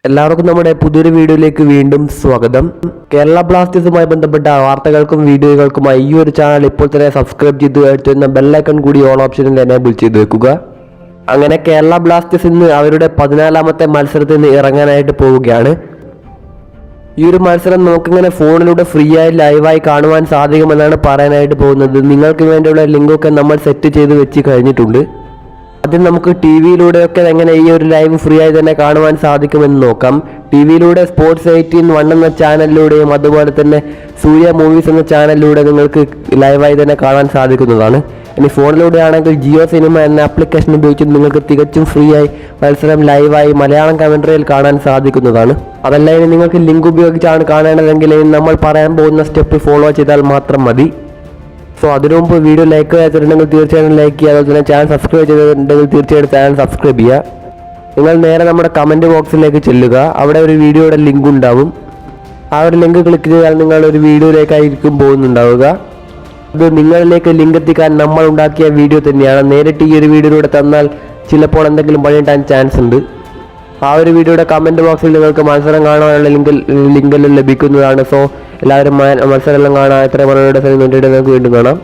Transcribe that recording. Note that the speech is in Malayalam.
എല്ലാവർക്കും നമ്മുടെ പുതിയൊരു വീഡിയോയിലേക്ക് വീണ്ടും സ്വാഗതം. കേരള ബ്ലാസ്റ്റേഴ്സുമായി ബന്ധപ്പെട്ട വാർത്തകൾക്കും വീഡിയോകൾക്കുമായി ഈ ഒരു ചാനൽ ഇപ്പോൾ തന്നെ സബ്സ്ക്രൈബ് ചെയ്ത് അടുത്തുന്ന ബെല്ലൈക്കൺ കൂടി ഓൾ ഓപ്ഷനിൽ എനേബിൾ ചെയ്ത് വെക്കുക. അങ്ങനെ കേരള ബ്ലാസ്റ്റേഴ്സ് ഇന്ന് അവരുടെ 14ാമത്തെ മത്സരത്തിൽ നിന്ന് ഇറങ്ങാനായിട്ട് പോവുകയാണ്. ഈ ഒരു മത്സരം നമുക്കിങ്ങനെ ഫോണിലൂടെ ഫ്രീ ആയി ലൈവായി കാണുവാൻ സാധിക്കുമെന്നാണ് പറയാനായിട്ട് പോകുന്നത്. നിങ്ങൾക്ക് വേണ്ടിയുള്ള ലിങ്കൊക്കെ നമ്മൾ സെറ്റ് ചെയ്ത് വെച്ച് കഴിഞ്ഞിട്ടുണ്ട്. ആദ്യം നമുക്ക് ടി വിയിലൂടെയൊക്കെ എങ്ങനെ ഈ ഒരു ലൈവ് ഫ്രീ ആയി തന്നെ കാണുവാൻ സാധിക്കുമെന്ന് നോക്കാം. ടി വിയിലൂടെ സ്പോർട്സ് 18 എന്ന ചാനലിലൂടെയും അതുപോലെ തന്നെ സൂര്യ മൂവീസ് എന്ന ചാനലിലൂടെ നിങ്ങൾക്ക് ലൈവായി തന്നെ കാണാൻ സാധിക്കുന്നതാണ്. ഇനി ഫോണിലൂടെ ആണെങ്കിൽ ജിയോ സിനിമ എന്ന ആപ്ലിക്കേഷൻ ഉപയോഗിച്ച് നിങ്ങൾക്ക് തികച്ചും ഫ്രീ ആയി മത്സരം ലൈവായി മലയാളം കമൻട്രിയിൽ കാണാൻ സാധിക്കുന്നതാണ്. അതല്ല ഇനി നിങ്ങൾക്ക് ലിങ്ക് ഉപയോഗിച്ചാണ് കാണേണ്ടതെങ്കിൽ നമ്മൾ പറയാൻ പോകുന്ന സ്റ്റെപ്പ് ഫോളോ ചെയ്താൽ മാത്രം മതി. സോ അതിനു മുമ്പ് വീഡിയോ ലൈക്ക് ചെയ്തിട്ടുണ്ടെങ്കിൽ തീർച്ചയായും ലൈക്ക് ചെയ്യുക. അതുപോലെ തന്നെ ചാനൽ സബ്സ്ക്രൈബ് ചെയ്തിട്ടുണ്ടെങ്കിൽ തീർച്ചയായിട്ടും ചാനൽ സബ്സ്ക്രൈബ് ചെയ്യുക. നിങ്ങൾ നേരെ നമ്മുടെ കമൻറ്റ് ബോക്സിലേക്ക് ചെല്ലുക. അവിടെ ഒരു വീഡിയോയുടെ ലിങ്ക് ഉണ്ടാവും. ആ ഒരു ലിങ്ക് ക്ലിക്ക് ചെയ്താൽ നിങ്ങൾ ഒരു വീഡിയോയിലേക്കായിരിക്കും പോകുന്നുണ്ടാവുക. അത് നിങ്ങളിലേക്ക് ലിങ്ക് എത്തിക്കാൻ നമ്മൾ ഉണ്ടാക്കിയ വീഡിയോ തന്നെയാണ്. നേരിട്ട് ഈ ഒരു വീഡിയോയിലൂടെ തന്നാൽ ചിലപ്പോൾ എന്തെങ്കിലും പണിയിട്ടാൻ ചാൻസ് ഉണ്ട്. ആ ഒരു വീഡിയോയുടെ കമൻറ്റ് ബോക്സിൽ നിങ്ങൾക്ക് മത്സരം കാണാനുള്ള ലിങ്കെല്ലാം ലഭിക്കുന്നതാണ്. സോ എല്ലാവരും മത്സരമെല്ലാം കാണാൻ എത്ര മണിയുടെ സമയം വേണ്ടിയിട്ട് നിങ്ങൾക്ക് വീണ്ടും കാണാം.